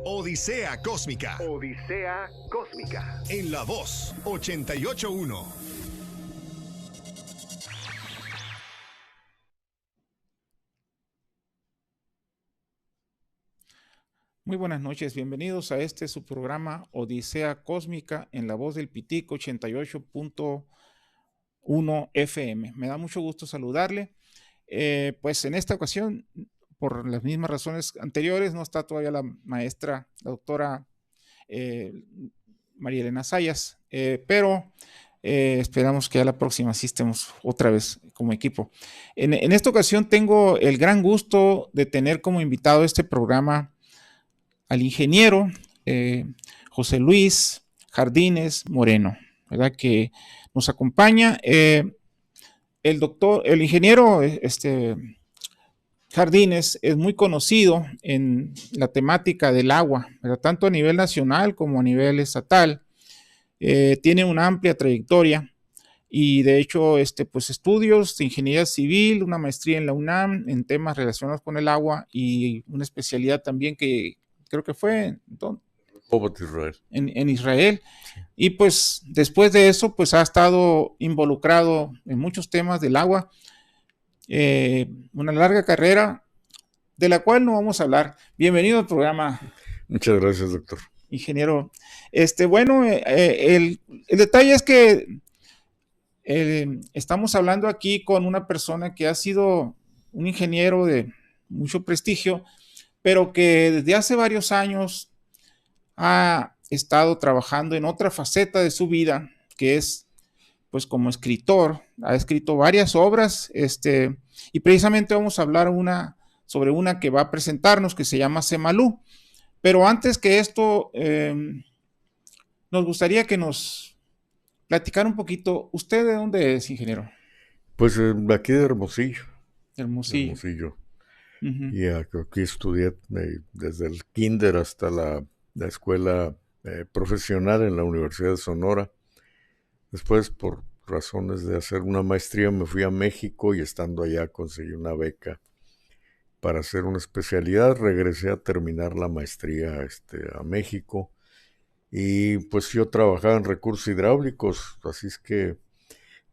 Odisea Cósmica. Odisea Cósmica. En La Voz 88.1. Muy buenas noches, bienvenidos a su programa Odisea Cósmica en La Voz del Pitico 88.1 FM. Me da mucho gusto saludarle. Pues en esta ocasión, por las mismas razones anteriores, no está todavía la maestra, la doctora María Elena Sayas, pero esperamos que a la próxima sí estemos otra vez como equipo. En esta ocasión tengo el gran gusto de tener como invitado a este programa al ingeniero José Luis Jardines Moreno, ¿verdad? Que nos acompaña. El ingeniero Jardines es muy conocido en la temática del agua, ¿verdad? Tanto a nivel nacional como a nivel estatal. Tiene una amplia trayectoria y de hecho pues estudios de ingeniería civil, una maestría en la UNAM en temas relacionados con el agua y una especialidad también que creo que fue en Israel. Sí. Y pues después de eso pues ha estado involucrado en muchos temas del agua, una larga carrera de la cual no vamos a hablar. Bienvenido al programa. Muchas gracias, doctor. Ingeniero. Bueno, el detalle es que estamos hablando aquí con una persona que ha sido un ingeniero de mucho prestigio, pero que desde hace varios años ha estado trabajando en otra faceta de su vida, que es pues como escritor. Ha escrito varias obras, y precisamente vamos a hablar sobre una que va a presentarnos que se llama Semalú. Pero antes que esto, nos gustaría que nos platicara un poquito. ¿Usted de dónde es, ingeniero? Pues aquí de Hermosillo. Hermosillo. Uh-huh. Y aquí estudié desde el kinder hasta la escuela profesional en la Universidad de Sonora. Después, por razones de hacer una maestría, me fui a México y estando allá conseguí una beca para hacer una especialidad. Regresé a terminar la maestría a México y pues yo trabajaba en recursos hidráulicos, así es que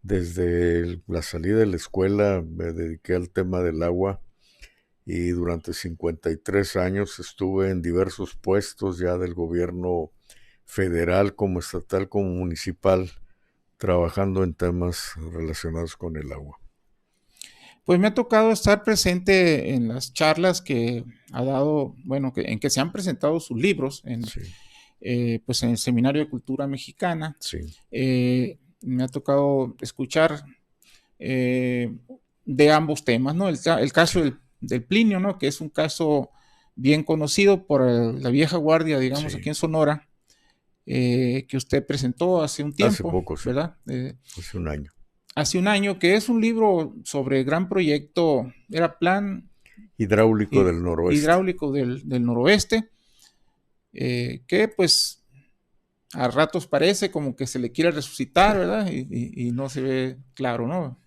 desde la salida de la escuela me dediqué al tema del agua y durante 53 años estuve en diversos puestos ya del gobierno federal, como estatal, como municipal, trabajando en temas relacionados con el agua. Pues me ha tocado estar presente en las charlas que ha dado, bueno, en que se han presentado sus libros, Sí. Pues en el Seminario de Cultura Mexicana. Sí. Me ha tocado escuchar de ambos temas, ¿no? El caso del Plinio, ¿no? Que es un caso bien conocido por la vieja guardia, digamos, Sí. aquí en Sonora, que usted presentó hace un tiempo. Hace poco, sí. ¿Verdad? Hace un año. Hace un año, que es un libro sobre el gran proyecto, era Plan Hidráulico del Noroeste. Hidráulico del Noroeste, que pues a ratos parece como que se le quiere resucitar, ¿verdad? Y no se ve claro, ¿no?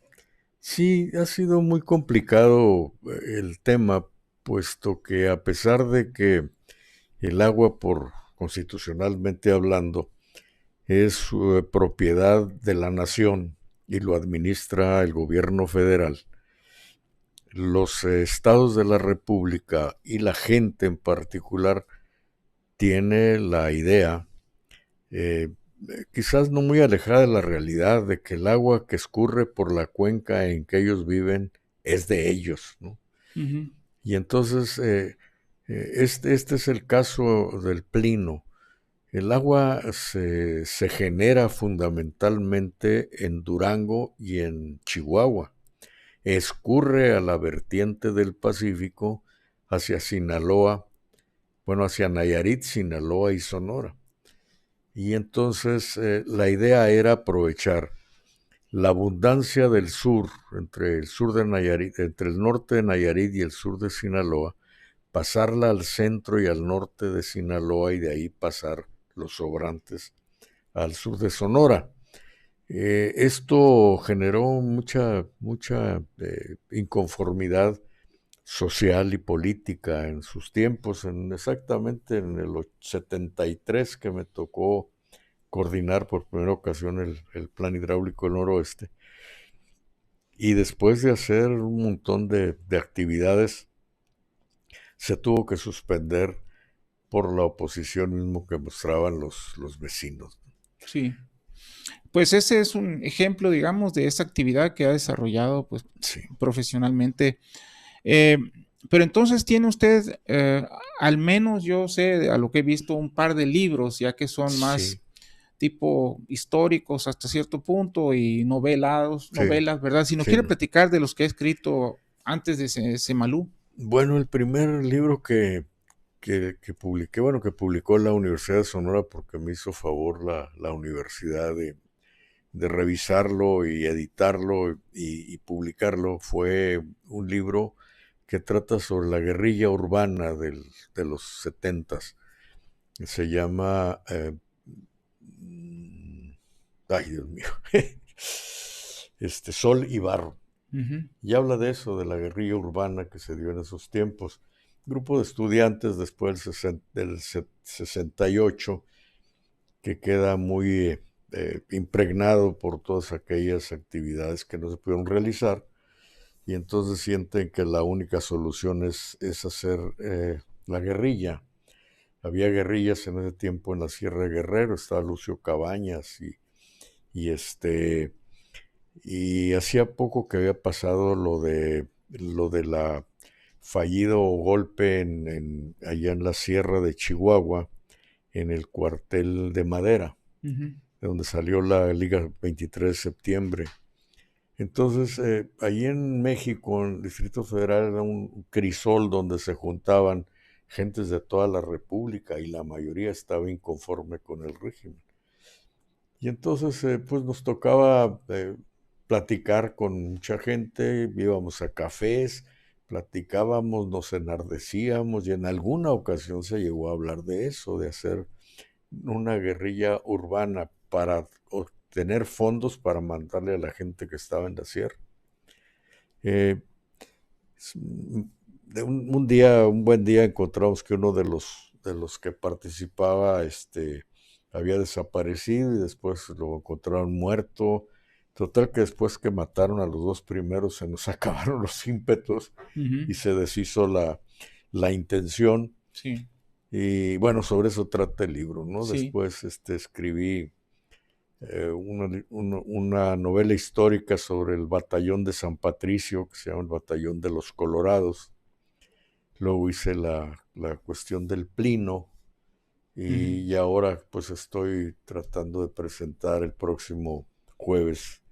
Sí, ha sido muy complicado el tema, puesto que a pesar de que el agua, constitucionalmente hablando, es propiedad de la nación y lo administra el gobierno federal, los estados de la República y la gente en particular tiene la idea, quizás no muy alejada de la realidad, de que el agua que escurre por la cuenca en que ellos viven es de ellos, ¿no? Uh-huh. Y entonces este es el caso del Plino. El agua se genera fundamentalmente en Durango y en Chihuahua. Escurre a la vertiente del Pacífico hacia Sinaloa, hacia Nayarit, Sinaloa y Sonora. Y entonces la idea era aprovechar la abundancia del sur, entre el sur de Nayarit, entre el norte de Nayarit y el sur de Sinaloa, pasarla al centro y al norte de Sinaloa y de ahí pasar los sobrantes al sur de Sonora. Esto generó mucha inconformidad social y política en sus tiempos, exactamente en el 73 que me tocó coordinar por primera ocasión el plan hidráulico del noroeste. Y después de hacer un montón de actividades, se tuvo que suspender por la oposición mismo que mostraban los vecinos. Sí. Pues ese es un ejemplo, digamos, de esa actividad que ha desarrollado pues, Sí. profesionalmente. Pero entonces tiene usted, al menos yo sé, a lo que he visto, un par de libros, ya que son más Sí. tipo históricos hasta cierto punto y novelas, ¿verdad? Si nos Sí, quiere no. platicar de los que ha escrito antes de Semalú. Bueno, el primer libro que publiqué, bueno, que publicó la Universidad de Sonora porque me hizo favor la universidad de revisarlo y editarlo y publicarlo, fue un libro que trata sobre la guerrilla urbana de los 70s. Se llama... ay, Dios mío. Sol y Barro. Uh-huh. Y habla de eso, de la guerrilla urbana que se dio en esos tiempos. Grupo de estudiantes después del 68, que queda muy impregnado por todas aquellas actividades que no se pudieron realizar, y entonces sienten que la única solución es hacer la guerrilla. Había guerrillas en ese tiempo en la Sierra de Guerrero, estaba Lucio Cabañas y hacía poco que había pasado lo de la fallido golpe allá en la Sierra de Chihuahua, en el cuartel de Madera, Uh-huh. de donde salió la Liga 23 de septiembre. Entonces, allí en México, en el Distrito Federal, era un crisol donde se juntaban gentes de toda la República y la mayoría estaba inconforme con el régimen. Y entonces, pues nos tocaba platicar con mucha gente, íbamos a cafés, platicábamos, nos enardecíamos y en alguna ocasión se llegó a hablar de eso, de hacer una guerrilla urbana para obtener fondos para mandarle a la gente que estaba en la sierra. Un buen día encontramos que uno de los que participaba había desaparecido y después lo encontraron muerto. Total que después que mataron a los dos primeros se nos acabaron los ímpetos Uh-huh. y se deshizo la intención. Sí. Y bueno, sobre eso trata el libro, ¿no? Sí. Después escribí una novela histórica sobre el batallón de San Patricio, que se llama el Batallón de los Colorados. Luego hice la cuestión del Plino y ahora pues estoy tratando de presentar el próximo jueves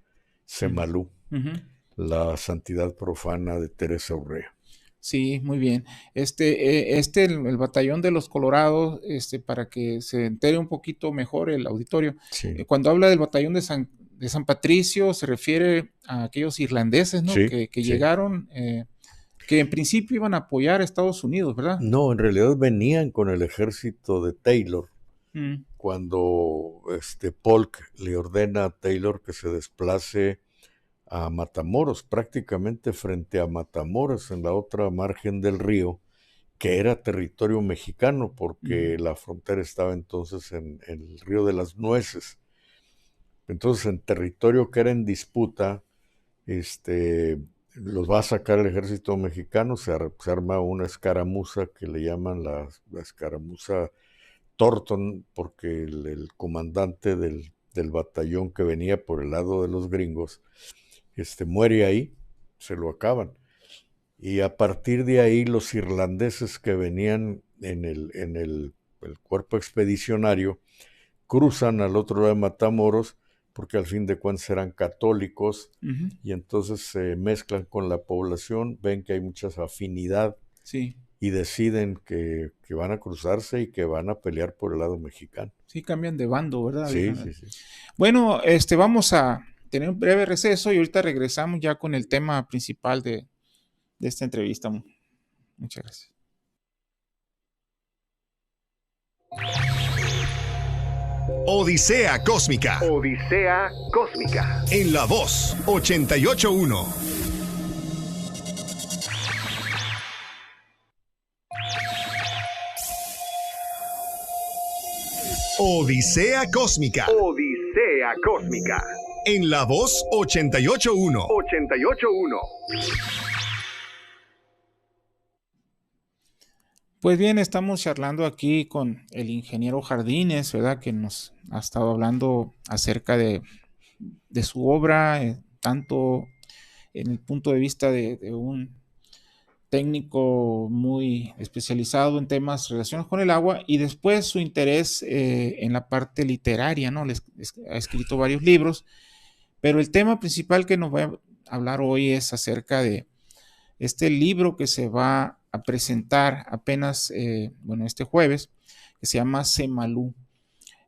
Semalú, Uh-huh. la santidad profana de Teresa Urrea. Sí, muy bien. El batallón de los Colorados, para que se entere un poquito mejor el auditorio, Sí. Cuando habla del batallón de San Patricio, se refiere a aquellos irlandeses, ¿no? Sí, que sí. llegaron, que en principio iban a apoyar a Estados Unidos, ¿verdad? No, en realidad venían con el ejército de Taylor. Mm. Cuando Polk le ordena a Taylor que se desplace a Matamoros, prácticamente frente a Matamoros, en la otra margen del río, que era territorio mexicano, porque la frontera estaba entonces en el río de las Nueces. Entonces, en territorio que era en disputa, los va a sacar el ejército mexicano, se arma una escaramuza que le llaman la escaramuza Thornton, porque el comandante del batallón que venía por el lado de los gringos, muere ahí, se lo acaban. Y a partir de ahí los irlandeses que venían en el cuerpo expedicionario cruzan al otro lado de Matamoros, porque al fin de cuentas eran católicos, Uh-huh. y entonces se mezclan con la población, ven que hay mucha afinidad, Sí. y deciden que van a cruzarse y que van a pelear por el lado mexicano. Sí, cambian de bando, ¿verdad? Sí. Bueno, vamos a tener un breve receso y ahorita regresamos ya con el tema principal de esta entrevista. Muchas gracias. Odisea Cósmica. Odisea Cósmica. En La Voz 88.1. Odisea Cósmica. Odisea Cósmica. En La Voz 88.1. 88.1. Pues bien, estamos charlando aquí con el ingeniero Jardines, ¿verdad? Que nos ha estado hablando acerca de su obra, tanto en el punto de vista de un técnico muy especializado en temas relacionados con el agua, y después su interés en la parte literaria, ¿no? Ha escrito varios libros, pero el tema principal que nos va a hablar hoy es acerca de este libro que se va a presentar apenas, este jueves, que se llama Semalú.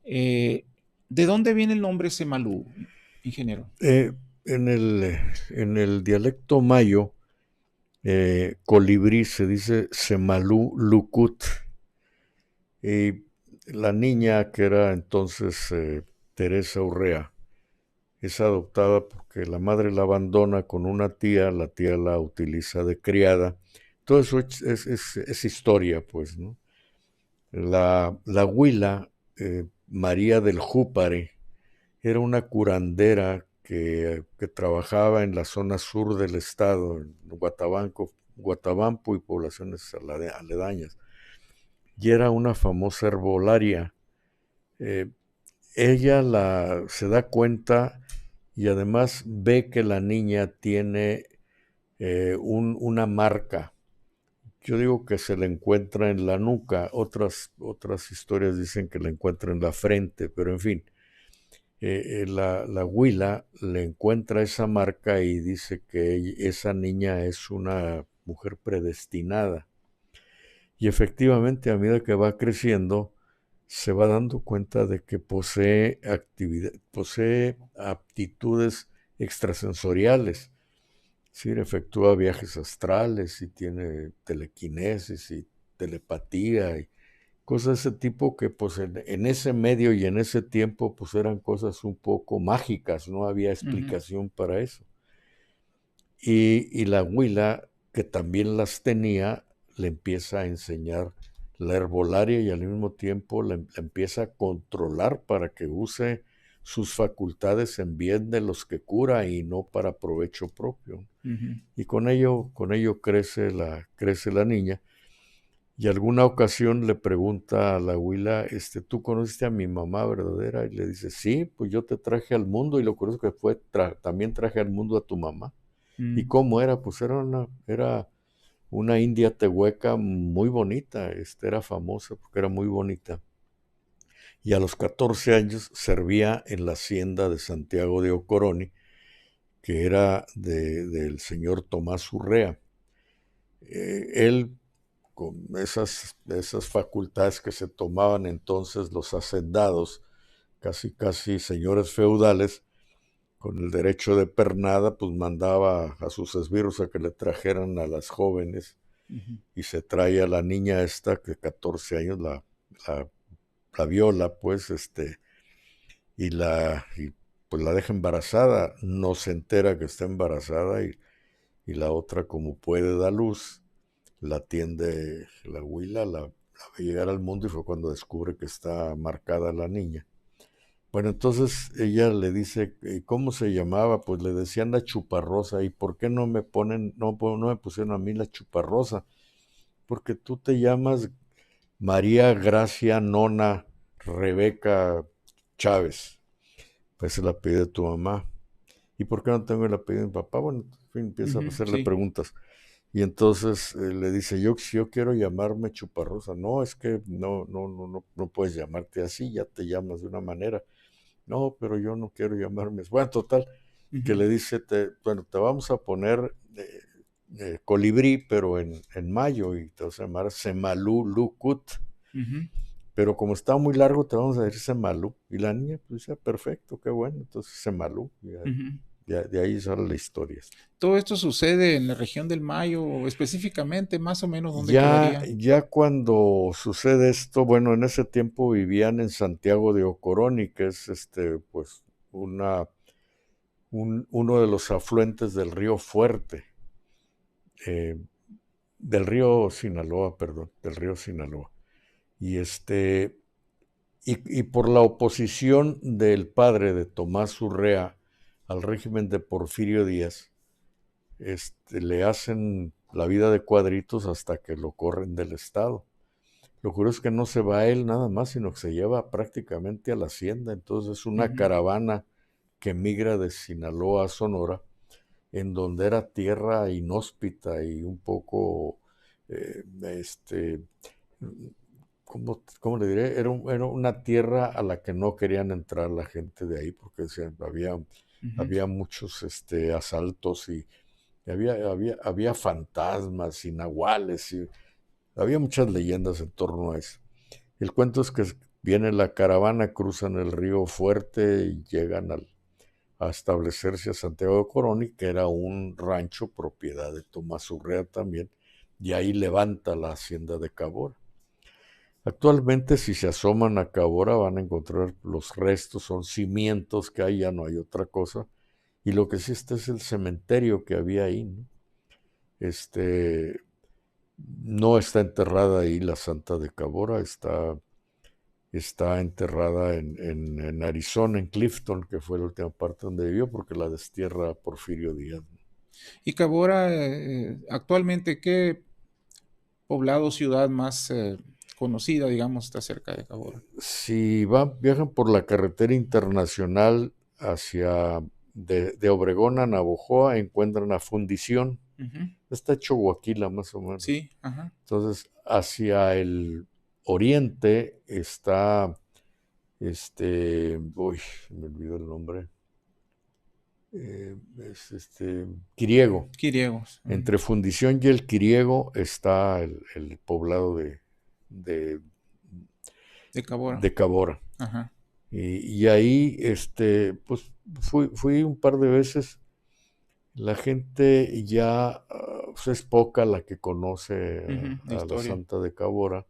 ¿De dónde viene el nombre Semalú, ingeniero? En el dialecto mayo, colibrí se dice Semalú Lucut. Y la niña, que era entonces Teresa Urrea, es adoptada porque la madre la abandona con una tía, la tía la utiliza de criada. Todo eso es historia, pues, ¿no? La huila, María del Júpare, era una curandera que trabajaba en la zona sur del estado, en Guatabampo y poblaciones aledañas, y era una famosa herbolaria. Ella se da cuenta y además ve que la niña tiene una marca. Yo digo que se la encuentra en la nuca, otras historias dicen que la encuentra en la frente, pero en fin. La huila le encuentra esa marca y dice que esa niña es una mujer predestinada. Y efectivamente, a medida que va creciendo, se va dando cuenta de que posee aptitudes extrasensoriales. Es decir, efectúa viajes astrales y tiene telequinesis y telepatía y cosas de ese tipo que pues en ese medio y en ese tiempo pues eran cosas un poco mágicas, no había explicación para eso. Y la huila, que también las tenía, le empieza a enseñar la herbolaria y al mismo tiempo la empieza a controlar para que use sus facultades en bien de los que cura y no para provecho propio. Y con ello crece la niña. Y alguna ocasión le pregunta a la huila, ¿tú conociste a mi mamá verdadera? Y le dice, sí, pues yo te traje al mundo, y lo curioso que fue, también traje al mundo a tu mamá. ¿Y cómo era? Pues era una india tehueca muy bonita, era famosa porque era muy bonita. Y a los 14 años servía en la hacienda de Santiago de Ocoroni, que era del señor Tomás Urrea. Él, con esas facultades que se tomaban entonces los hacendados, casi señores feudales, con el derecho de pernada, pues mandaba a sus esbirros a que le trajeran a las jóvenes, y se trae a la niña esta, que 14 años la viola, pues, y pues la deja embarazada, no se entera que está embarazada, y la otra, como puede, da luz, la atiende la huila, la ve llegar al mundo, y fue cuando descubre que está marcada la niña. Bueno, entonces ella le dice, ¿cómo se llamaba? Pues le decían la Chuparrosa. ¿Y por qué no me pusieron a mí la Chuparrosa? Porque tú te llamas María Gracia Nona Rebeca Chávez. Pues se la pide tu mamá. ¿Y por qué no tengo el apellido de mi papá? Bueno, en fin, empieza a hacerle preguntas. Y entonces le dice, yo quiero llamarme Chuparrosa. No, es que no puedes llamarte así, ya te llamas de una manera. No, pero yo no quiero llamarme. Bueno, total, que le dice, te vamos a poner colibrí, pero en mayo, y te vas a llamar Semalú Lucut. Pero como está muy largo, te vamos a decir Semalú. Y la niña, pues decía, perfecto, qué bueno, entonces Semalú. De ahí sale la historia. ¿Todo esto sucede en la región del Mayo, o específicamente, más o menos, dónde quedaría? Ya cuando sucede esto, bueno, en ese tiempo vivían en Santiago de Ocoroni, que es pues uno de los afluentes del río Fuerte, del río Sinaloa. Y y por la oposición del padre de Tomás Urrea al régimen de Porfirio Díaz, le hacen la vida de cuadritos hasta que lo corren del estado. Lo curioso es que no se va él nada más, sino que se lleva prácticamente a la hacienda. Entonces es una caravana que migra de Sinaloa a Sonora, en donde era tierra inhóspita y un poco, ¿cómo le diré? Era una tierra a la que no querían entrar la gente de ahí, porque decían, había muchos asaltos y había fantasmas y nahuales, y había muchas leyendas en torno a eso. El cuento es que viene la caravana, cruzan el río Fuerte y llegan a establecerse a Santiago de Coroni, que era un rancho propiedad de Tomás Urrea también, y ahí levanta la hacienda de Cabora. Actualmente, si se asoman a Cabora, van a encontrar los restos, son cimientos que hay, ya no hay otra cosa, y lo que sí está es el cementerio que había ahí, ¿no? No está enterrada ahí la Santa de Cabora, está enterrada en Arizona, en Clifton, que fue la última parte donde vivió, porque la destierra Porfirio Díaz. Y Cabora, actualmente, ¿qué poblado, ciudad más conocida, digamos, está cerca de Cabora? Si viajan por la carretera internacional de Obregón a Navojoa, encuentran a Fundición. Está hecho Chihuahua más o menos. Sí, ajá. Entonces, hacia el oriente está, uy, me olvidó el nombre, Quiriego. Quiriegos. Entre Fundición y el Quiriego está el poblado De Cabora. de Cabora. Ajá. Y ahí, pues fui un par de veces. La gente ya pues es poca la que conoce a la Santa de Cabora.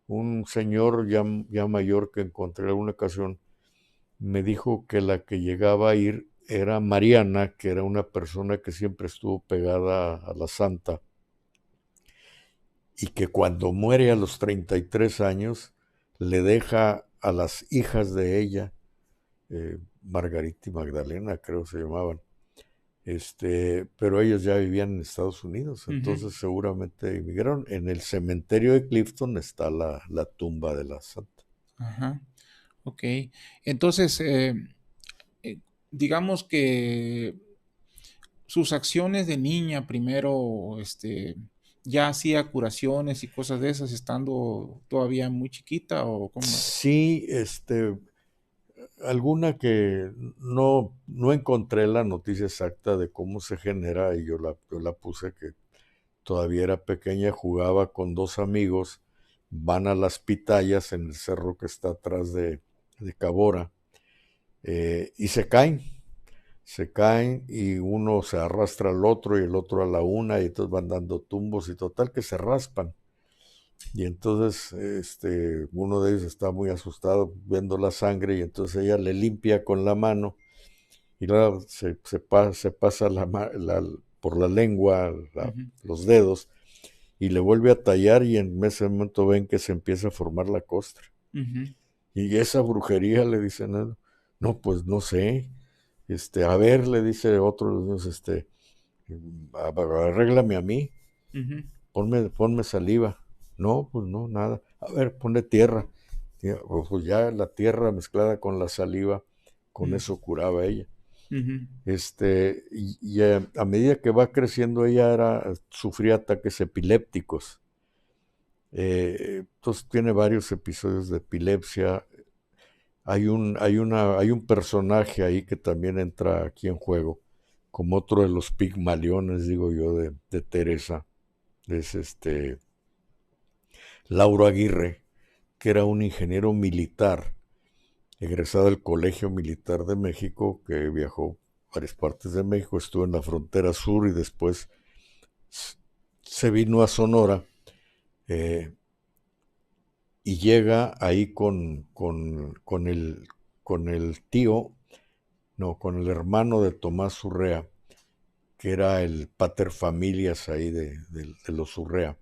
Un señor ya mayor que encontré en alguna ocasión me dijo que la que llegaba a ir era Mariana, que era una persona que siempre estuvo pegada a la Santa, y que cuando muere a los 33 años le deja a las hijas de ella, Margarita y Magdalena creo se llamaban, pero ellos ya vivían en Estados Unidos, entonces seguramente emigraron. En el cementerio de Clifton está la tumba de la Santa. Ajá, ok. Entonces, digamos que sus acciones de niña primero, ya hacía curaciones y cosas de esas estando todavía muy chiquita, ¿o cómo? Sí, alguna que no encontré la noticia exacta de cómo se genera, y yo la puse que todavía era pequeña, jugaba con dos amigos, van a las pitayas en el cerro que está atrás de Cabora, y se caen y uno se arrastra al otro y el otro a la una, y entonces van dando tumbos y total que se raspan. Y entonces uno de ellos está muy asustado viendo la sangre, y entonces ella le limpia con la mano y luego se pasa por la lengua los dedos y le vuelve a tallar, y en ese momento ven que se empieza a formar la costra. Y esa brujería, le dicen, no, pues no sé, a ver, le dice otro de ellos, arréglame a mí, ponme saliva. No, pues no, nada. A ver, ponle tierra. Pues ya la tierra mezclada con la saliva, con eso curaba ella. Y a medida que va creciendo ella sufría ataques epilépticos. Entonces tiene varios episodios de epilepsia. Hay un personaje ahí que también entra aquí en juego, como otro de los pigmaliones, digo yo, de Teresa. Es Lauro Aguirre, que era un ingeniero militar, egresado del Colegio Militar de México, que viajó a varias partes de México, estuvo en la frontera sur y después se vino a Sonora, y llega ahí con el hermano de Tomás Urrea, que era el pater familias ahí de los Urrea.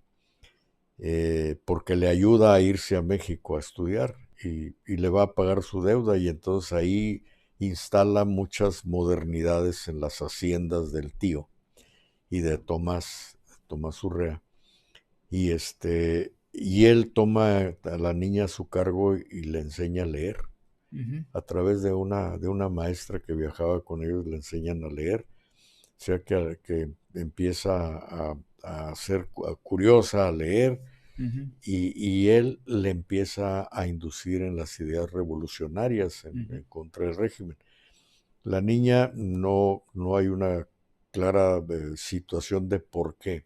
Porque le ayuda a irse a México a estudiar. y le va a pagar su deuda, y entonces ahí instala muchas modernidades en las haciendas del tío y de Tomás Urrea. Y él toma a la niña a su cargo y le enseña a leer. A través de una maestra que viajaba con ellos, le enseñan a leer. O sea que empieza a ser curiosa, a leer, y él le empieza a inducir en las ideas revolucionarias en contra del régimen. La niña no hay una clara situación de por qué.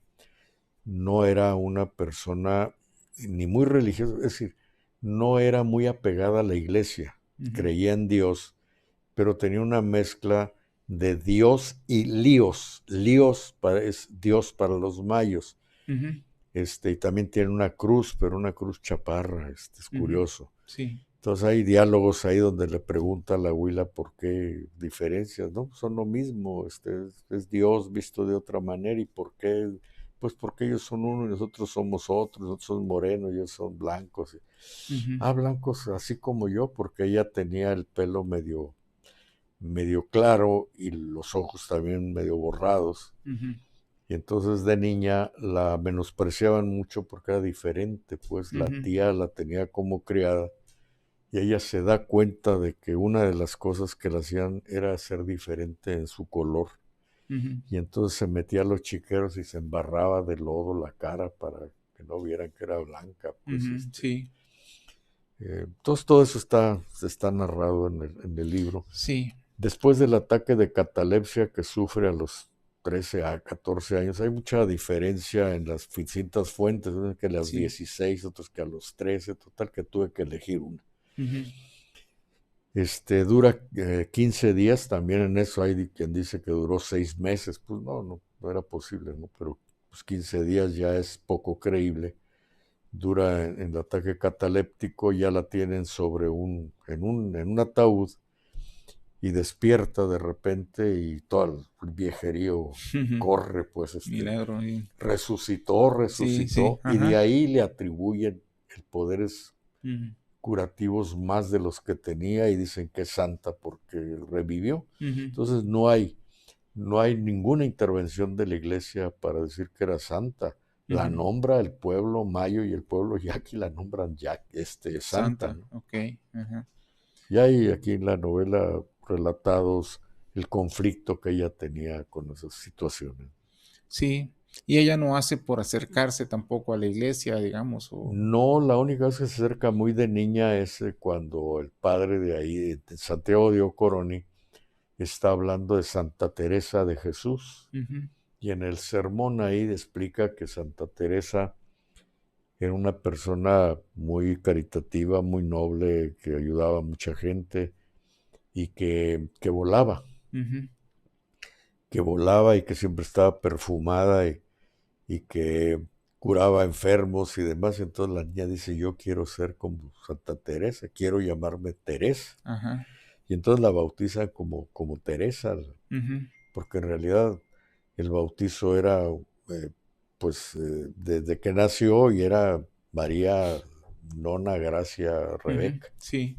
No era una persona ni muy religiosa, es decir, no era muy apegada a la iglesia, creía en Dios, pero tenía una mezcla de Dios y líos. Líos es Dios para los mayos. Y también tiene una cruz, pero una cruz chaparra, es curioso. Sí. Entonces hay diálogos ahí donde le pregunta a la huila por qué diferencias, ¿no? Son lo mismo, es Dios visto de otra manera, ¿y por qué? Pues porque ellos son uno y nosotros somos otros, nosotros somos morenos, ellos son blancos. Blancos así como yo, porque ella tenía el pelo medio claro y los ojos también medio borrados. Y entonces de niña la menospreciaban mucho porque era diferente, pues la tía la tenía como criada. Y ella se da cuenta de que una de las cosas que le hacían era ser diferente en su color. Y entonces se metía a los chiqueros y se embarraba de lodo la cara para que no vieran que era blanca. Pues, sí. Entonces todo eso está narrado en el libro. Sí. Después del ataque de catalepsia que sufre a los 13 a 14 años, hay mucha diferencia en las distintas fuentes, unas que a los 16, otros que a los 13, total que tuve que elegir una. Dura 15 días, también en eso hay quien dice que duró 6 meses, pues no era posible, ¿no? Pero pues 15 días ya es poco creíble. Dura en el ataque cataléptico, ya la tienen en un ataúd, y despierta de repente y todo el viejerío corre, pues Milagro. resucitó, Sí. Y de ahí le atribuyen poderes curativos más de los que tenía, y dicen que es santa porque revivió. Entonces no hay ninguna intervención de la iglesia para decir que era santa. La nombra el pueblo mayo y el pueblo yaqui la nombran santa, ¿no? Okay. Y hay aquí en la novela relatados el conflicto que ella tenía con esas situaciones. Sí, y ella no hace por acercarse tampoco a la iglesia, digamos. No, la única vez que se acerca muy de niña es cuando el padre de ahí, de Santiago de Ocoroni, está hablando de Santa Teresa de Jesús. Y en el sermón ahí explica que Santa Teresa era una persona muy caritativa, muy noble, que ayudaba a mucha gente y que volaba. Que volaba y que siempre estaba perfumada y que curaba enfermos y demás. Entonces la niña dice, yo quiero ser como Santa Teresa, quiero llamarme Teresa. Y entonces la bautizan como Teresa, porque en realidad el bautizo era, desde que nació, y era María Nona Gracia Rebeca. Sí.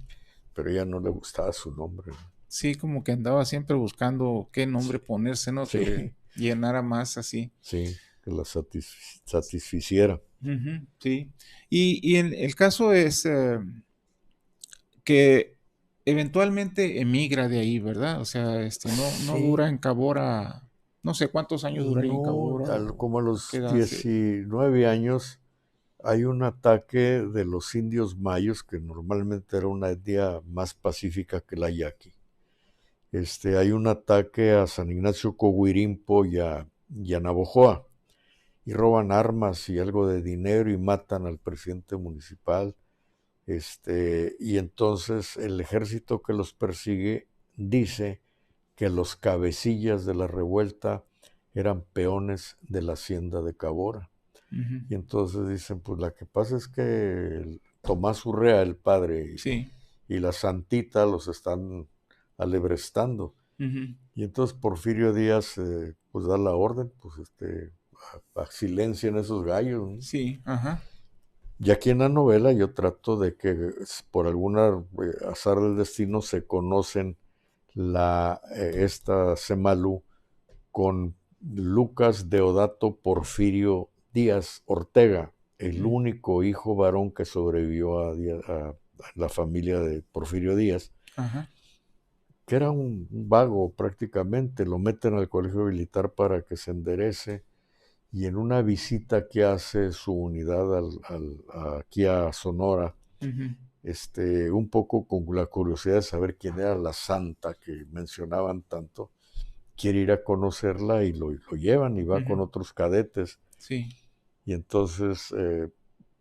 Pero a ella no le gustaba su nombre, ¿no? Sí, como que andaba siempre buscando qué nombre ponerse, ¿no? Sí. Que llenara más así. Sí, que la satisficiera. Sí. Y el caso es que eventualmente emigra de ahí, ¿verdad? O sea, no dura en Cabora, no sé cuántos años duraría en Cabora. Como a los 19 años hay un ataque de los indios mayos, que normalmente era una etnia más pacífica que la yaqui. Hay un ataque a San Ignacio Coahuirimpo y a Navojoa, y roban armas y algo de dinero y matan al presidente municipal. Y entonces el ejército que los persigue dice que los cabecillas de la revuelta eran peones de la hacienda de Cabora. Y entonces dicen, pues la que pasa es que Tomás Urrea, el padre, y la santita los están alebrestando. Y entonces Porfirio Díaz pues da la orden, pues silencien esos gallos, ¿no? Sí, Y aquí en la novela yo trato de que por alguna azar del destino se conocen esta Semalu con Lucas Deodato Porfirio Díaz Ortega, el único hijo varón que sobrevivió a la familia de Porfirio Díaz, Ajá. que era un vago prácticamente. Lo meten al colegio militar para que se enderece, y en una visita que hace su unidad aquí a Sonora, un poco con la curiosidad de saber quién era la santa que mencionaban tanto, quiere ir a conocerla y lo llevan y va con otros cadetes. Sí. Y entonces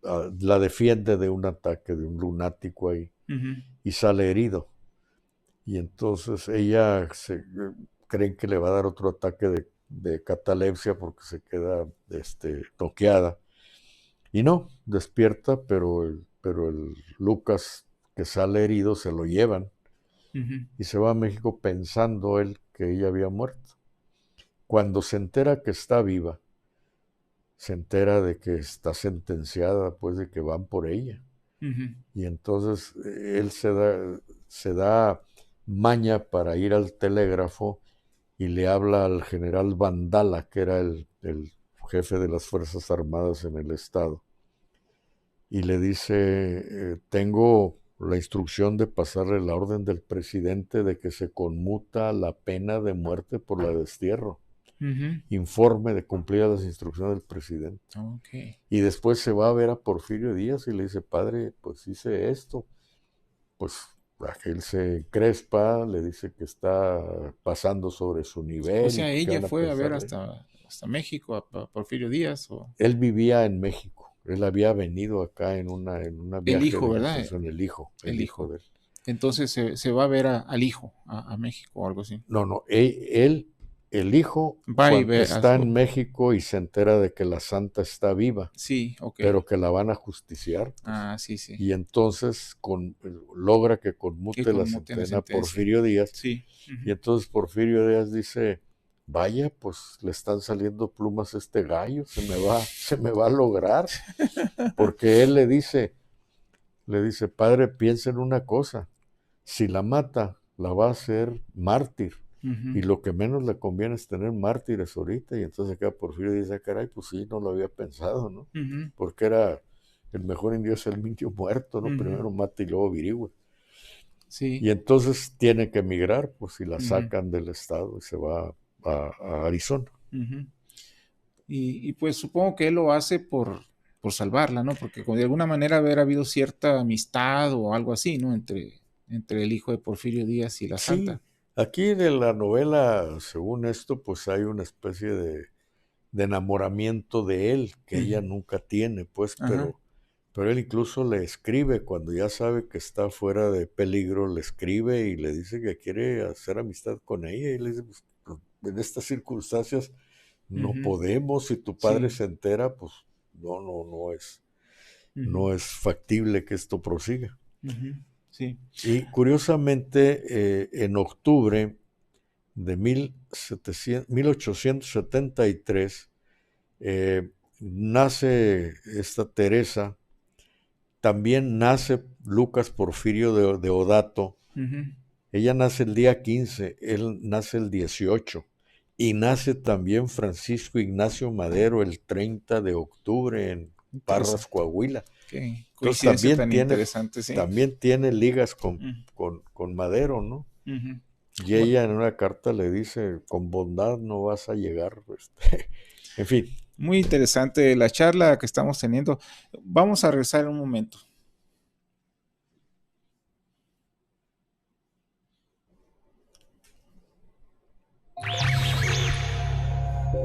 la defiende de un ataque de un lunático ahí y sale herido. Y entonces ella creen que le va a dar otro ataque de catalepsia porque se queda toqueada. Y no, despierta, pero el Lucas que sale herido se lo llevan y se va a México pensando él que ella había muerto. Cuando se entera que está viva, se entera de que está sentenciada, pues de que van por ella. Y entonces él se da maña para ir al telégrafo y le habla al general Vandala, que era el jefe de las Fuerzas Armadas en el estado. Y le dice, tengo la instrucción de pasarle la orden del presidente de que se conmuta la pena de muerte por la destierro. Informe de cumplir las instrucciones del presidente. Okay. Y después se va a ver a Porfirio Díaz y le dice, padre, pues hice esto. Pues aquel se encrespa, le dice que está pasando sobre su nivel. O sea, ella fue a ver hasta México, a Porfirio Díaz. Él vivía en México. Él había venido acá en una viaje. El hijo, ¿verdad? El hijo de él. Entonces se va a ver al hijo a México o algo así. No, el hijo está en México y se entera de que la santa está viva. Sí, ok. Pero que la van a justiciar. Ah, sí. Y entonces logra que conmute la sentencia a Porfirio Díaz. Sí. Y entonces Porfirio Díaz dice, vaya, pues le están saliendo plumas a este gallo, se me va a lograr. Porque él le dice, padre, piensa en una cosa, si la mata, la va a hacer mártir. Y lo que menos le conviene es tener mártires ahorita. Y entonces acá Porfirio dice, caray, pues sí, no lo había pensado, ¿no? Porque era el mejor indio es el indio muerto, ¿no? Primero mata y luego averigua. Sí. Y entonces tiene que emigrar, pues si la sacan del estado y se va a Arizona. Y pues supongo que él lo hace por salvarla, ¿no? Porque de alguna manera haber habido cierta amistad o algo así, ¿no? Entre el hijo de Porfirio Díaz y la santa. Aquí de la novela, según esto, pues hay una especie de enamoramiento de él que ella nunca tiene, pues, pero él incluso le escribe cuando ya sabe que está fuera de peligro, le escribe y le dice que quiere hacer amistad con ella y le dice, pues, en estas circunstancias no podemos, si tu padre se entera, pues no es factible que esto prosiga. Sí. Y curiosamente, en octubre de 1873, nace esta Teresa, también nace Lucas Porfirio Deodato. Ella nace el día 15, él nace el 18, y nace también Francisco Ignacio Madero el 30 de octubre en Parras, Coahuila. Okay. Entonces interesante, también tiene ligas con Madero, ¿no? Y ella en una carta le dice, con bondad no vas a llegar. En fin. Muy interesante la charla que estamos teniendo. Vamos a regresar en un momento.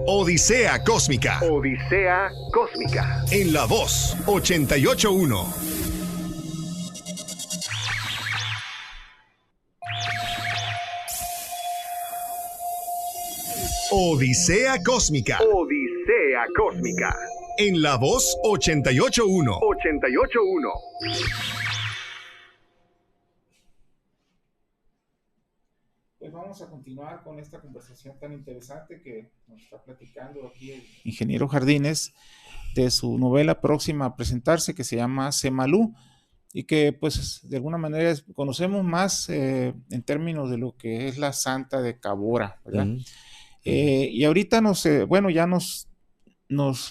Odisea Cósmica. Odisea Cósmica. En La Voz 88.1. Odisea Cósmica. Odisea Cósmica. En La Voz 88.1. 88.1. Pues vamos vamos a continuar con esta conversación tan interesante que nos está platicando aquí el ingeniero Jardines de su novela próxima a presentarse, que se llama Semalú, y que pues de alguna manera conocemos más en términos de lo que es la Santa de Cabora, ¿verdad? Y ahorita ya nos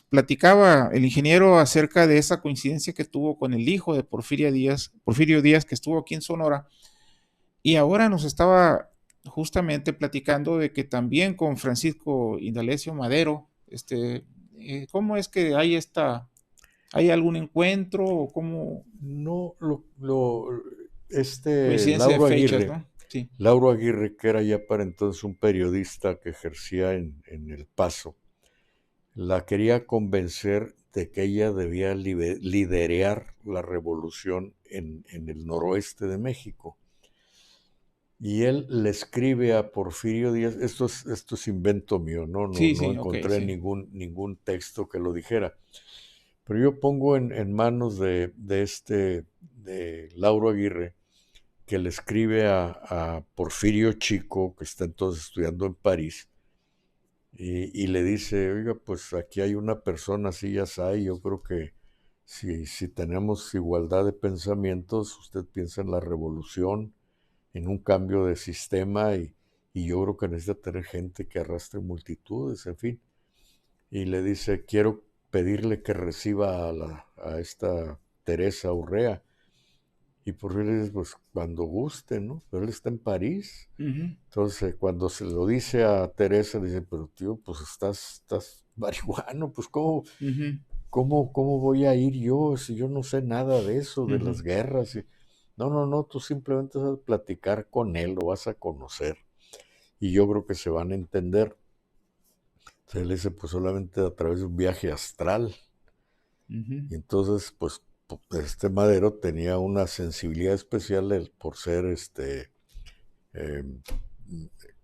platicaba el ingeniero acerca de esa coincidencia que tuvo con el hijo de Porfirio Díaz, que estuvo aquí en Sonora, y ahora nos estaba justamente platicando de que también con Francisco Indalecio Madero, ¿cómo es que hay algún encuentro o cómo? No, Coincidencia de Lauro fechas, Aguirre, ¿no? Sí. Lauro Aguirre, que era ya para entonces un periodista que ejercía en El Paso, la quería convencer de que ella debía liderear la revolución en el noroeste de México. Y él le escribe a Porfirio Díaz, esto es invento mío, no Sí, encontré sí. ningún texto que lo dijera. Pero yo pongo en manos de Lauro Aguirre, que le escribe a Porfirio Chico, que está entonces estudiando en París, y le dice, oiga, pues aquí hay una persona así, ya sabe, yo creo que si tenemos igualdad de pensamientos, usted piensa en la revolución, en un cambio de sistema, y yo creo que necesita tener gente que arrastre multitudes, en fin. Y le dice, quiero pedirle que reciba a esta Teresa Urrea. Y por él le dice, pues cuando guste, ¿no? Pero él está en París. Uh-huh. Entonces, cuando se lo dice a Teresa, dice, pero tío, pues estás marihuano, pues ¿cómo voy a ir yo si yo no sé nada de eso, de las guerras? No, tú simplemente vas a platicar con él, lo vas a conocer. Y yo creo que se van a entender. Entonces él dice, pues solamente a través de un viaje astral. Y entonces, pues, Madero tenía una sensibilidad especial por ser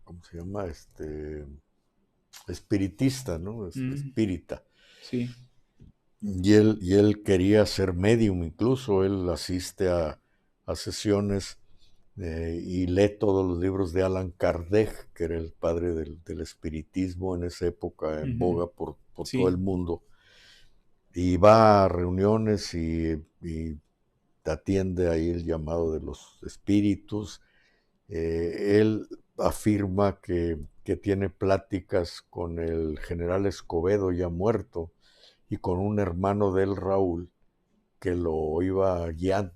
¿cómo se llama? Espiritista, ¿no? Espírita. Sí. Y él quería ser médium, incluso él asiste a sesiones y lee todos los libros de Allan Kardec, que era el padre del espiritismo en esa época, en boga por todo el mundo. Y va a reuniones y atiende ahí el llamado de los espíritus. Él afirma que tiene pláticas con el general Escobedo, ya muerto, y con un hermano de él, Raúl, que lo iba guiando.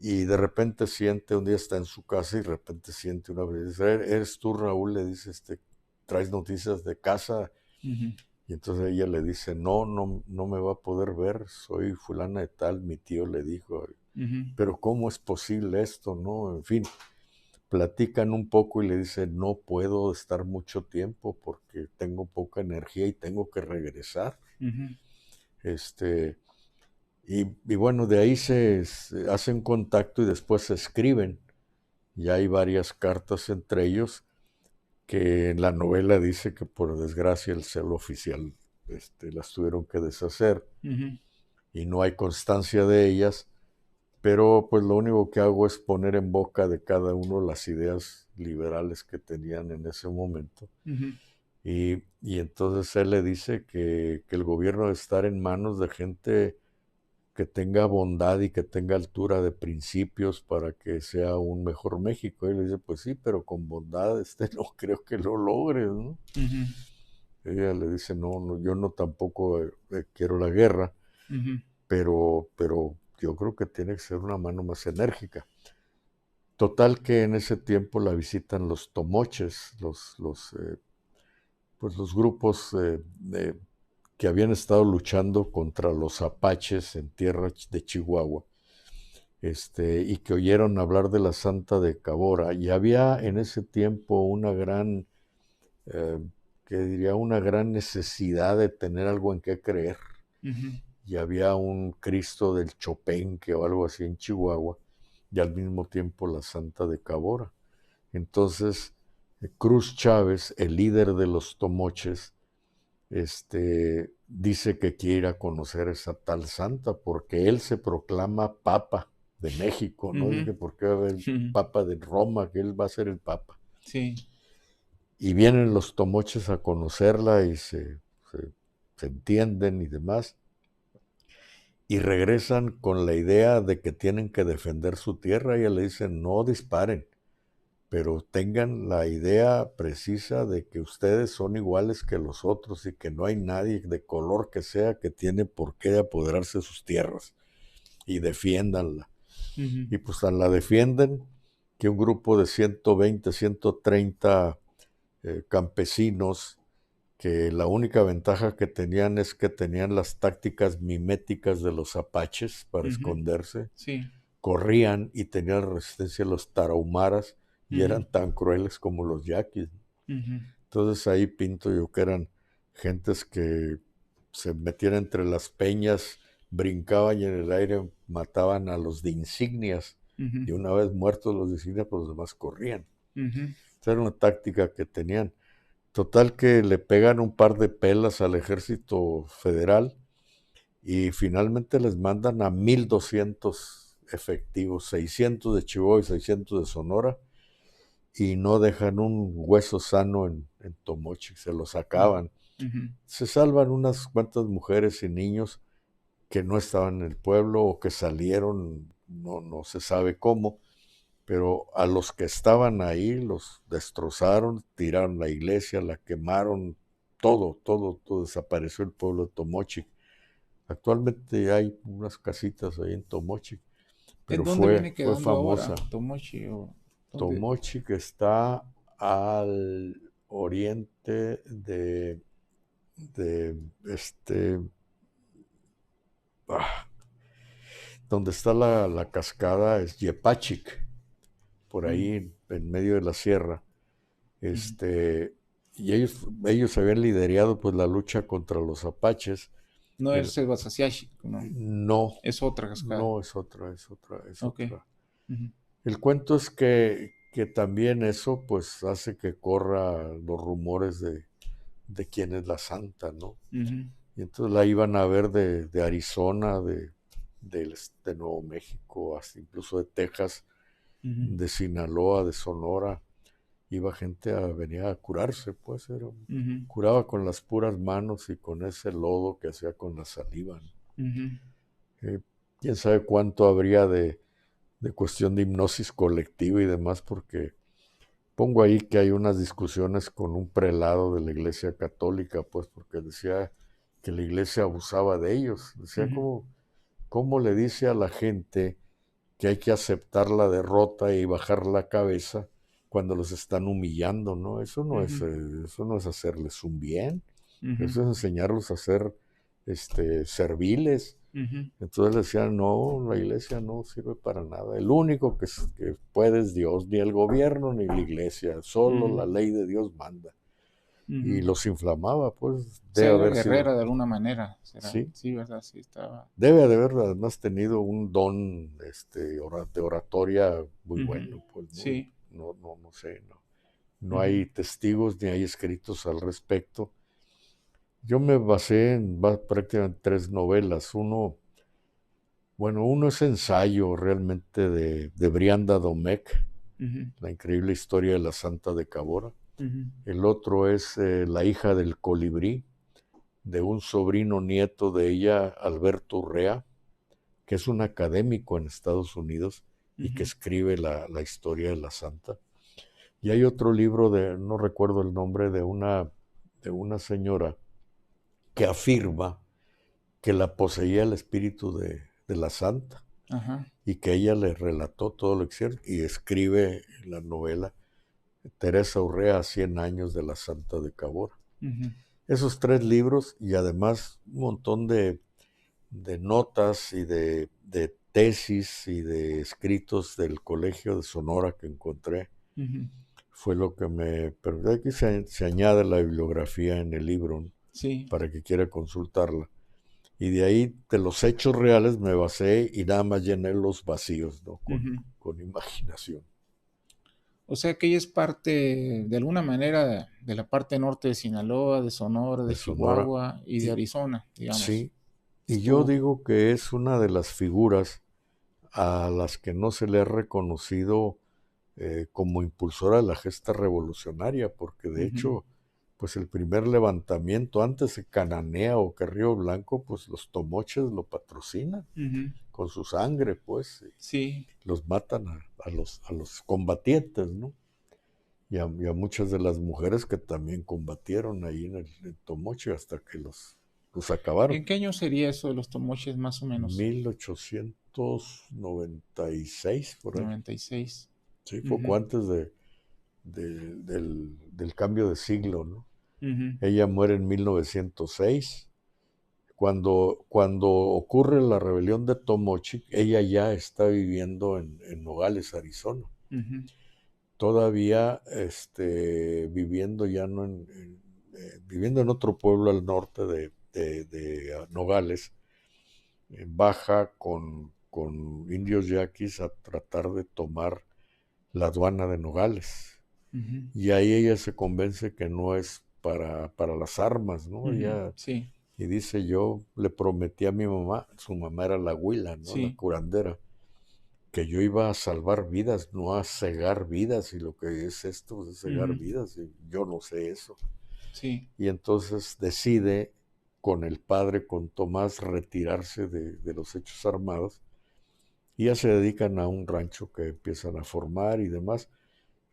Y de repente un día está en su casa y de repente siente una vez, dice, ¿eres tú, Raúl? Le dice, ¿traes noticias de casa? Y entonces ella le dice, no me va a poder ver, soy fulana de tal, mi tío le dijo, pero ¿cómo es posible esto? ¿No? En fin, platican un poco y le dice, no puedo estar mucho tiempo porque tengo poca energía y tengo que regresar. Y bueno, de ahí se hacen contacto y después se escriben. Ya hay varias cartas entre ellos, que en la novela dice que por desgracia el celo oficial las tuvieron que deshacer y no hay constancia de ellas, pero pues lo único que hago es poner en boca de cada uno las ideas liberales que tenían en ese momento. Y entonces él le dice que el gobierno debe estar en manos de gente que tenga bondad y que tenga altura de principios para que sea un mejor México. Y él le dice, pues sí, pero con bondad no creo que lo logres, ¿no? Ella le dice, no, yo no tampoco quiero la guerra, pero yo creo que tiene que ser una mano más enérgica. Total que en ese tiempo la visitan los tomoches, los grupos que habían estado luchando contra los apaches en tierra de Chihuahua, y que oyeron hablar de la Santa de Cabora. Y había en ese tiempo una gran, una gran necesidad de tener algo en qué creer. Y había un Cristo del Chopenque o algo así en Chihuahua, y al mismo tiempo la Santa de Cabora. Entonces, Cruz Chávez, el líder de los tomoches, dice que quiere ir a conocer esa tal santa porque él se proclama papa de México, ¿no? Dice, ¿por qué va a haber papa de Roma? Que él va a ser el papa. Sí. Y vienen los tomoches a conocerla y se entienden y demás. Y regresan con la idea de que tienen que defender su tierra y ella le dicen, no disparen, pero tengan la idea precisa de que ustedes son iguales que los otros y que no hay nadie de color que sea que tiene por qué apoderarse de sus tierras y defiéndanla. Uh-huh. Y pues la defienden, que un grupo de 120, 130 campesinos, que la única ventaja que tenían es que tenían las tácticas miméticas de los apaches para esconderse, Sí. corrían y tenían resistencia a los tarahumaras y eran tan crueles como los yaquis. Entonces ahí pinto yo que eran gentes que se metían entre las peñas, brincaban y en el aire mataban a los de insignias, y una vez muertos los de insignias, pues los demás corrían. Esa era una táctica que tenían. Total que le pegan un par de pelas al ejército federal y finalmente les mandan a 1,200 efectivos, 600 de Chihuahua y 600 de Sonora, y no dejan un hueso sano en Tomochi, se los acaban. Se salvan unas cuantas mujeres y niños que no estaban en el pueblo o que salieron, no se sabe cómo, pero a los que estaban ahí los destrozaron, tiraron la iglesia, la quemaron, todo desapareció el pueblo de Tomochi. Actualmente hay unas casitas ahí en Tomochi, pero ¿En dónde viene fue quedando famosa. ahora? ¿Tomochi o dónde? Tomochi, que está al oriente de donde está la cascada es Yepachic, por ahí en medio de la sierra. Y ellos habían liderado pues la lucha contra los apaches. No es el Wasasiashi, ¿no? No. Es otra cascada. No, es otra. Okay. Otra. El cuento es que también eso pues hace que corra los rumores de quién es la santa, ¿no? Y entonces la iban a ver de Arizona, de Nuevo México, hasta incluso de Texas, de Sinaloa, de Sonora. Iba gente venía a curarse, pues, curaba con las puras manos y con ese lodo que hacía con la saliva, ¿no? Quién sabe cuánto habría de cuestión de hipnosis colectiva y demás, porque pongo ahí que hay unas discusiones con un prelado de la Iglesia Católica, pues, porque decía que la Iglesia abusaba de ellos. Decía, ¿cómo le dice a la gente que hay que aceptar la derrota y bajar la cabeza cuando los están humillando, ¿no? Eso no es hacerles un bien, eso es enseñarlos a ser serviles. Entonces le decían, no, la iglesia no sirve para nada, el único que puede es Dios, ni el gobierno ni la iglesia, solo la ley de Dios manda. Y los inflamaba, pues. Debe haber guerrera de alguna manera. ¿Será? Sí, ¿verdad? Sí, estaba. Debe de haber además tenido un don de oratoria muy bueno, pues. ¿No? Sí. No sé, no hay testigos ni hay escritos al respecto. Yo me basé en prácticamente 3 novelas. Uno es ensayo realmente de Brianda Domecq, La increíble historia de la Santa de Cabora. El otro es La hija del colibrí, de un sobrino nieto de ella, Alberto Urrea, que es un académico en Estados Unidos y que escribe la historia de la Santa. Y hay otro libro no recuerdo el nombre, de una señora que afirma que la poseía el espíritu de la Santa. Y que ella le relató todo lo que hicieron y escribe la novela Teresa Urrea, 100 años de la Santa de Cabora. Esos 3 libros y además un montón de notas y de tesis y de escritos del Colegio de Sonora que encontré. Fue lo que pero aquí se añade la bibliografía en el libro, ¿no? Sí. Para que quiera consultarla. Y de ahí, de los hechos reales, me basé y nada más llené los vacíos, ¿no? Con imaginación. O sea que ella es parte, de alguna manera, de la parte norte de Sinaloa, de Sonora, de Chihuahua y de Arizona, digamos. Sí, y yo digo que es una de las figuras a las que no se le ha reconocido como impulsora de la gesta revolucionaria, porque de hecho, pues el primer levantamiento antes de Cananea o que Río Blanco, pues los tomoches lo patrocinan con su sangre, pues, Sí. los matan a los combatientes, ¿no? Y a muchas de las mujeres que también combatieron ahí en Tomoche hasta que los acabaron. ¿En qué año sería eso de los tomoches, más o menos? 1896, por ahí. 96. Sí, poco antes del cambio de siglo, ¿no? Ella muere en 1906. Cuando ocurre la rebelión de Tomochi, ella ya está viviendo en Nogales, Arizona. Todavía viviendo ya no viviendo en otro pueblo al norte de Nogales, baja con indios yaquis a tratar de tomar la aduana de Nogales. Y ahí ella se convence que no es para las armas, ¿no? Sí. Y dice, yo le prometí a mi mamá, su mamá era la huila, ¿no? Sí. La curandera, que yo iba a salvar vidas, no a cegar vidas, y lo que es esto pues, es cegar vidas, y yo no sé eso. Sí. Y entonces decide con el padre, con Tomás, retirarse de los hechos armados, y ya se dedican a un rancho que empiezan a formar y demás.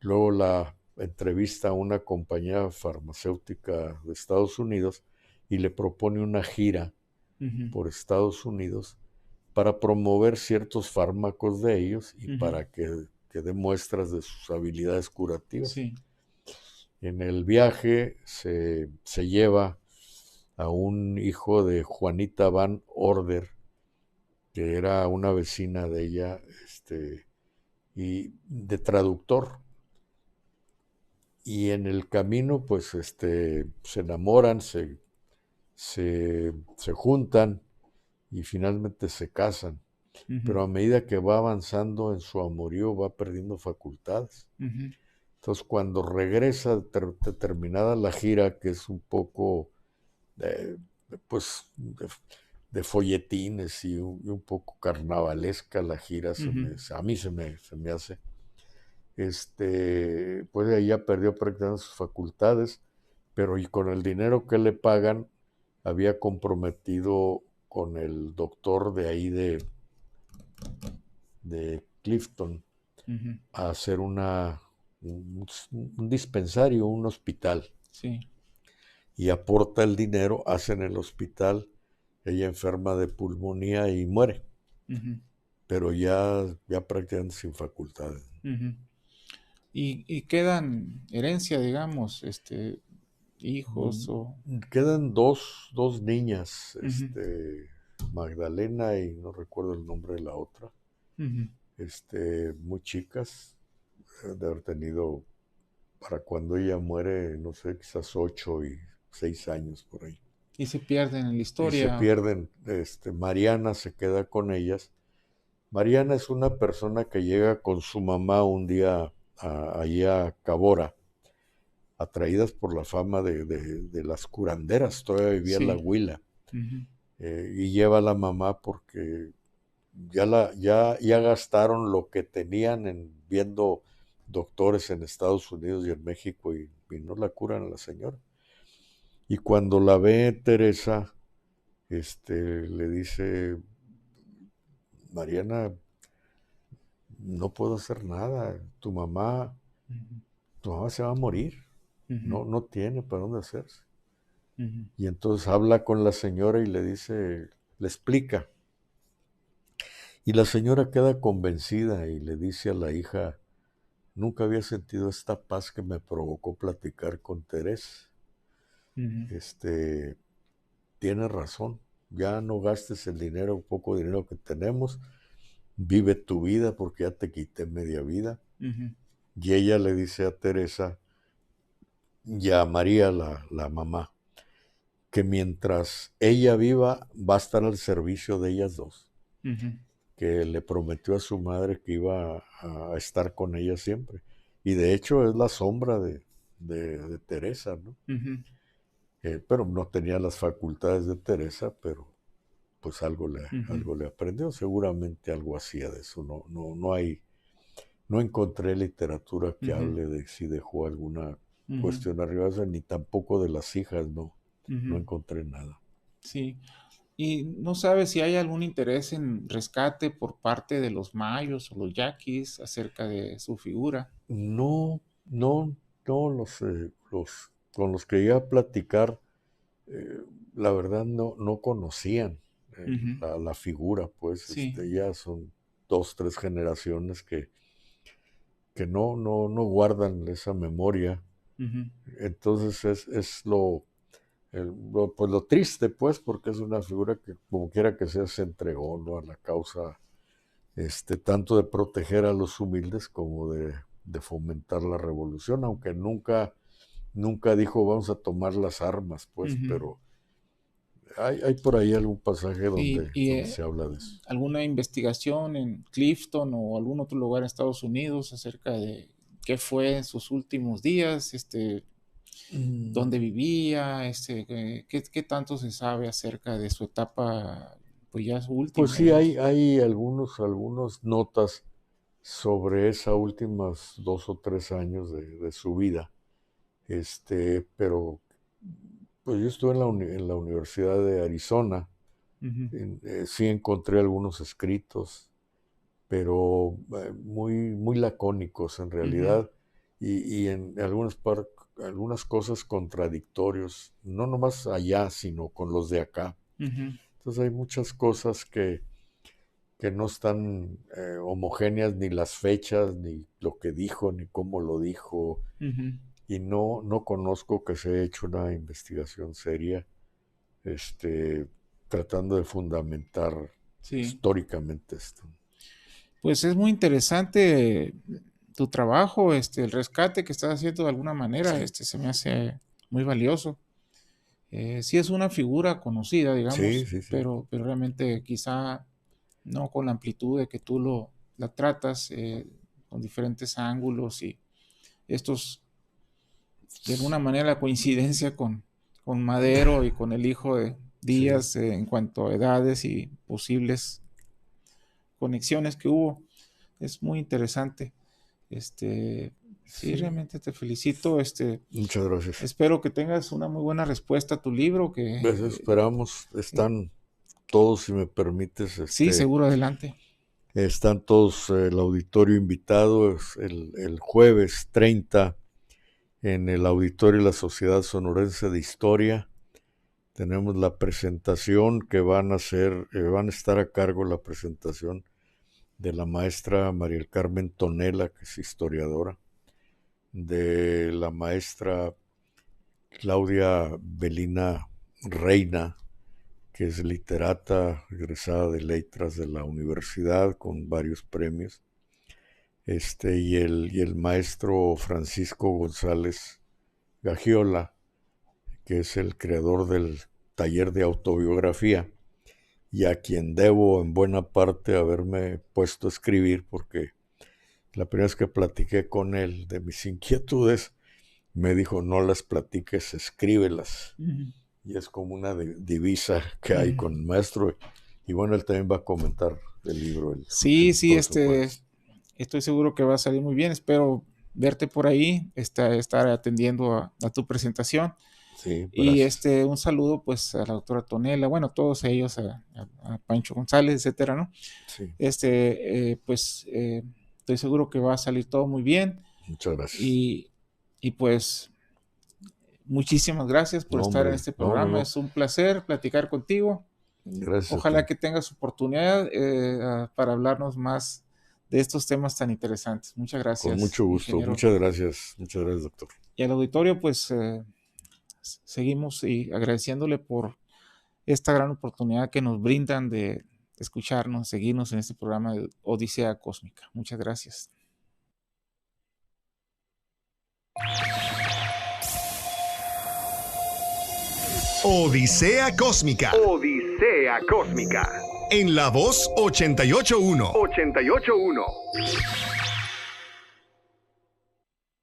Luego la entrevista a una compañía farmacéutica de Estados Unidos y le propone una gira por Estados Unidos para promover ciertos fármacos de ellos y para que dé muestras de sus habilidades curativas. Sí. En el viaje se lleva a un hijo de Juanita Van Order, que era una vecina de ella, y de traductor. Y en el camino, pues, se enamoran, se juntan y finalmente se casan. Pero a medida que va avanzando en su amorío, va perdiendo facultades. Entonces, cuando regresa, terminada la gira, que es un poco, pues, de folletines y un poco carnavalesca la gira, a mí se me hace, pues ella perdió prácticamente sus facultades, pero y con el dinero que le pagan, había comprometido con el doctor de ahí de Clifton a hacer un dispensario, un hospital. Sí. Y aporta el dinero, hacen el hospital, ella enferma de pulmonía y muere. Pero ya prácticamente sin facultades. ¿Y quedan herencia, digamos, hijos o...? Quedan dos niñas, Magdalena y no recuerdo el nombre de la otra, muy chicas, de haber tenido, para cuando ella muere, no sé, quizás 8 y 6 años por ahí. Y se pierden en la historia. Y se pierden. Mariana se queda con ellas. Mariana es una persona que llega con su mamá un día allí a Cabora, atraídas por la fama de las curanderas, todavía vivía la huila. Y lleva a la mamá porque ya gastaron lo que tenían viendo doctores en Estados Unidos y en México y no la curan a la señora. Y cuando la ve Teresa, le dice, Mariana, no puedo hacer nada, tu mamá se va a morir, no tiene para dónde hacerse. Y entonces habla con la señora y le dice, le explica. Y la señora queda convencida y le dice a la hija, nunca había sentido esta paz que me provocó platicar con Teresa. Tienes razón, ya no gastes el dinero, poco dinero que tenemos, vive tu vida porque ya te quité media vida. Y ella le dice a Teresa y a María, la mamá, que mientras ella viva va a estar al servicio de ellas dos. Que le prometió a su madre que iba a estar con ella siempre. Y de hecho es la sombra de Teresa, ¿no? Pero no tenía las facultades de Teresa, pero pues algo le aprendió, seguramente algo hacía de eso, no hay no encontré literatura que hable de si dejó alguna cuestión arriba, ni tampoco de las hijas, no encontré nada. Sí. ¿Y no sabes si hay algún interés en rescate por parte de los mayos o los yaquis acerca de su figura? No, con los que iba a platicar, la verdad no conocían la figura, pues. Sí. Ya son 2, 3 generaciones que no guardan esa memoria. Entonces es pues lo triste, pues, porque es una figura que, como quiera que sea, se entregó, ¿no?, a la causa, tanto de proteger a los humildes como de fomentar la revolución, aunque nunca dijo vamos a tomar las armas, pues, pero hay por ahí algún pasaje donde se habla de eso. ¿Alguna investigación en Clifton o algún otro lugar en Estados Unidos acerca de qué fue en sus últimos días, dónde vivía, qué tanto se sabe acerca de su etapa, pues ya su última? Pues sí, hay algunos notas sobre esos últimos 2 o 3 años de su vida, pero pues yo estuve en la Universidad de Arizona. Sí encontré algunos escritos, pero muy lacónicos en realidad, y en algunas cosas contradictorios, no nomás allá, sino con los de acá. Entonces hay muchas cosas que no están homogéneas, ni las fechas, ni lo que dijo, ni cómo lo dijo, y no conozco que se haya hecho una investigación seria, tratando de fundamentar históricamente esto. Pues es muy interesante tu trabajo, el rescate que estás haciendo de alguna manera, se me hace muy valioso. Sí es una figura conocida, digamos, sí. Pero realmente quizá no con la amplitud de que tú la tratas, con diferentes ángulos, y estos, de alguna manera, la coincidencia con Madero y con el hijo de Díaz, en cuanto a edades y posibles conexiones que hubo, es muy interesante. Sí, realmente te felicito. Muchas gracias. Espero que tengas una muy buena respuesta a tu libro. Pues esperamos. Están todos, si me permites. Sí, seguro, adelante. Están todos, el auditorio invitado, el jueves 30 en el auditorio de la Sociedad Sonorense de Historia. Tenemos la presentación que van a estar a cargo, la presentación de la maestra María del Carmen Tonela, que es historiadora, de la maestra Claudia Belina Reina, que es literata egresada de letras de la universidad con varios premios, y el maestro Francisco González Gagiola, que es el creador del taller de autobiografía, y a quien debo en buena parte haberme puesto a escribir, porque la primera vez que platiqué con él de mis inquietudes, me dijo, no las platiques, escríbelas. Y es como una divisa que hay con el maestro. Y bueno, él también va a comentar el libro. Sí, estoy seguro que va a salir muy bien. Espero verte por ahí, estar atendiendo a tu presentación. Sí, y un saludo pues a la doctora Tonela, bueno, todos ellos, a Pancho González, etcétera, ¿no? Sí. Pues estoy seguro que va a salir todo muy bien. Muchas gracias. Y pues muchísimas gracias por estar en este programa. Es un placer platicar contigo. Gracias. Ojalá que tengas oportunidad para hablarnos más de estos temas tan interesantes. Muchas gracias. Con mucho gusto. Ingeniero. Muchas gracias, doctor. Y al auditorio, pues seguimos y agradeciéndole por esta gran oportunidad que nos brindan de escucharnos, seguirnos en este programa de Odisea Cósmica. Muchas gracias. Odisea Cósmica. Odisea Cósmica. En La Voz 88.1. 88.1.